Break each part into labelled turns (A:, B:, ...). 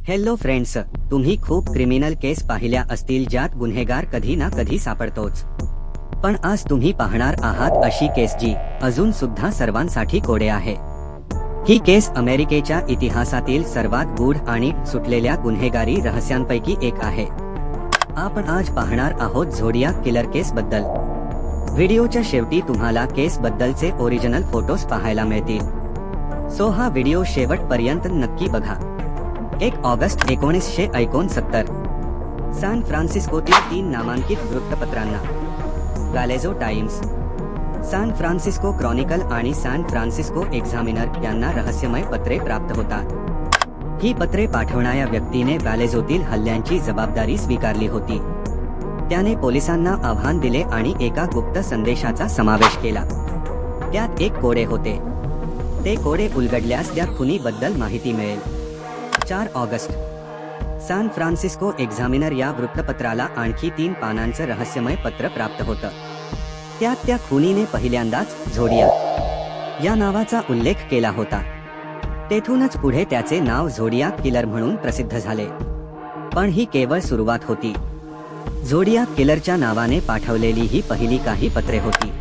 A: Hello friends, तुम्ही खूप criminal केस पाहिल्या असतील ज्यात गुन्हेगार कधी ना कधी सापडतोच. पण आज तुम्ही पाहणार आहात अशी केस जी अजून सुद्धा सर्वांसाठी कोडे आहे. ही केस अमेरिकेच्या इतिहासातील सर्वात गूढ आणि सुटलेल्या गुन्हेगारी रहस्यांपैकी एक आहे. आपण आज पाहणार आहोत झोडियाक किलर केस बद्दल. व्हिडिओच्या शेवटी तुम्हाला केस बद्दलचे ओरिजिनल फोटोज पाहायला मिळतील. सो हा व्हिडिओ शेवटपर्यंत नक्की बघा. 1 ऑगस्ट 1969 सॅन फ्रान्सिस्कोतील 3 नामांकित वृत्तपत्रांना गॅलेझो टाइम्स, सॅन फ्रान्सिस्को क्रॉनिकल आणि सॅन फ्रान्सिस्को एक्झामिनर यांना रहस्यमय पत्रे प्राप्त होतात. ही पत्रे पाठवणाऱ्या व्यक्तीने गॅलेझोतील हल्ल्यांची जबाबदारी स्वीकारली होती. त्याने पोलिसांना आव्हान दिले आणि एका गुप्त संदेशाचा समावेश केला. त्यात एक कोडे होते. ते कोडे उलगडल्यास त्या खुनीबद्दल माहिती मिळेल. 4 ऑगस्ट सॅन फ्रान्सिस्को एक्झामिनर या वृत्तपत्राला आणखी 3 पानांचं रहस्यमय पत्र प्राप्त होतं. त्यात त्या खुनीने पहिल्यांदाच झोडियाक या नावाचा उल्लेख केला होता. तेथूनच पुढे त्याचे नाव झोडियाक किलर म्हणून प्रसिद्ध झाले. पण ही केवळ सुरुवात होती. झोडियाक किलरच्या नावाने पाठवलेली ही पहिली काही पत्रे होती,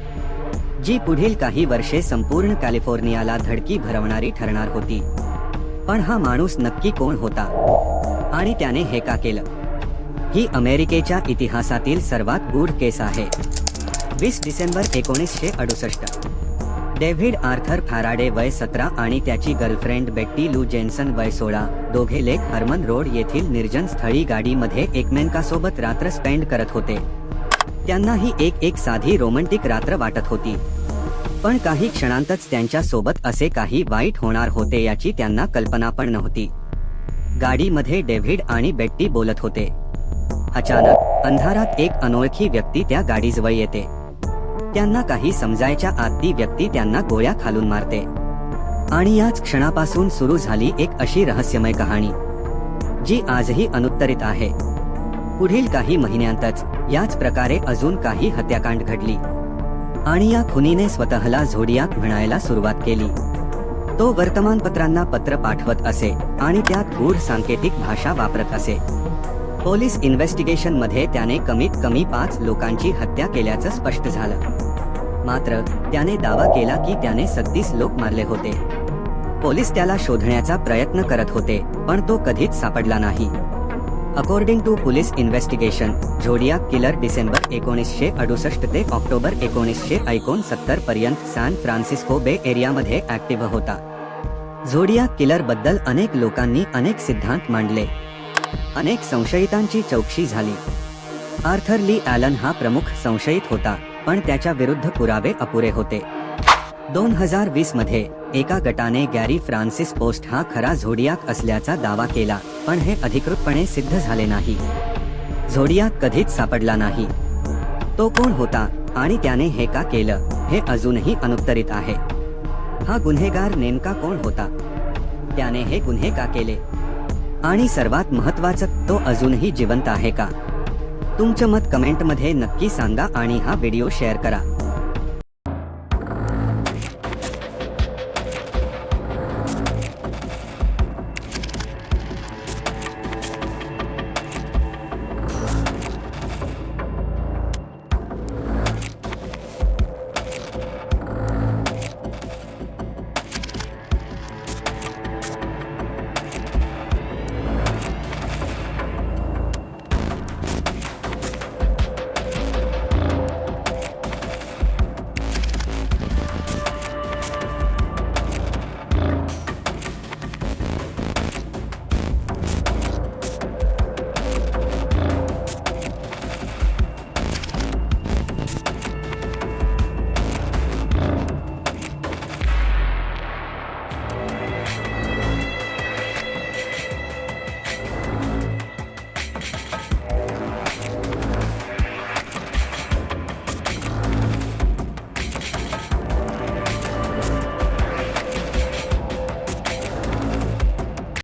A: जी पुढील काही वर्षे संपूर्ण कॅलिफोर्नियाला धडकी भरवणारी ठरणार होती. पण हा माणूस नक्की कोण होता आणि त्याने हे का केलं? ही अमेरिकेच्या इतिहासातील सर्वात गूढ केस आहे. 20 डिसेंबर 1968 डेव्हिड आर्थर फॅराडे वय 17 आणि त्याची गर्लफ्रेंड बेट्टी लू जेन्सन वय 16 दोघे लेक हर्मन रोड येथील निर्जन स्थळी गाडीमध्ये एकमेकांसोबत रात्र स्पेंड करत होते. त्यांना ही एक साधी रोमॅन्टिक रात्र वाटत होती. पण काही क्षणांतच त्यांच्या सोबत असे काही वाईट होणार होते याची त्यांना कल्पना पण नव्हती. गाडीमध्ये डेव्हिड आणि बेट्टी बोलत होते. अचानक अंधारात एक अनोळखी व्यक्ती त्या गाडीजवळ येते. त्यांना काही समजायच्या आत ती व्यक्ती त्यांना गोळ्या घालून मारते. आणि याच क्षणापासून सुरू झाली एक अशी रहस्यमय कहाणी, जी आजही अनुत्तरित आहे. पुढील काही महिन्यांतच याच प्रकारे अजून काही हत्याकांड घडली आणि या खुनीने स्वतःला झोडियाक म्हणायला सुरुवात केली. तो वर्तमानपत्रांना पत्र पाठवत असे आणि त्यात गूढ सांकेतिक भाषा वापरत असे. पोलीस इन्व्हेस्टिगेशन मध्ये त्याने कमीत कमी 5 लोकांची हत्या केल्याचं स्पष्ट झालं. मात्र त्याने दावा केला की त्याने 36 लोक मारले होते. पोलीस त्याला शोधण्याचा प्रयत्न करत होते, पण तो कधीच सापडला नाही. According to police investigation, Zodiac killer December 1968 ते ऑक्टोबर 1969 पर्यंत सॅन फ्रान्सिस्को बे एरियामध्ये ऍक्टिव्ह होता. झोडियाक किलर बद्दल अनेक लोकांनी अनेक सिद्धांत मांडले. अनेक संशयितांची चौकशी झाली. आर्थर ली ॲलन हा प्रमुख संशयित होता, पण त्याच्या विरुद्ध पुरावे अपुरे होते. 2020 मध्ये एका गटाने गॅरी फ्रान्सिस पोस्ट हा खरा झोडियाक असल्याचा दावा केला, पण हे अधिकृतपणे सिद्ध झाले नाही. झोडियाक कधीच सापडला नाही. तो कोण होता आणि त्याने हे का केलं हे अजूनही अनुत्तरित आहे. हा गुन्हेगार नेमका कोण होता? त्याने हे गुन्हे का केले? आणि सर्वात महत्त्वाचं, तो अजूनही जिवंत आहे का? तुमचं मत कमेंटमध्ये नक्की सांगा आणि हा व्हिडिओ शेअर करा.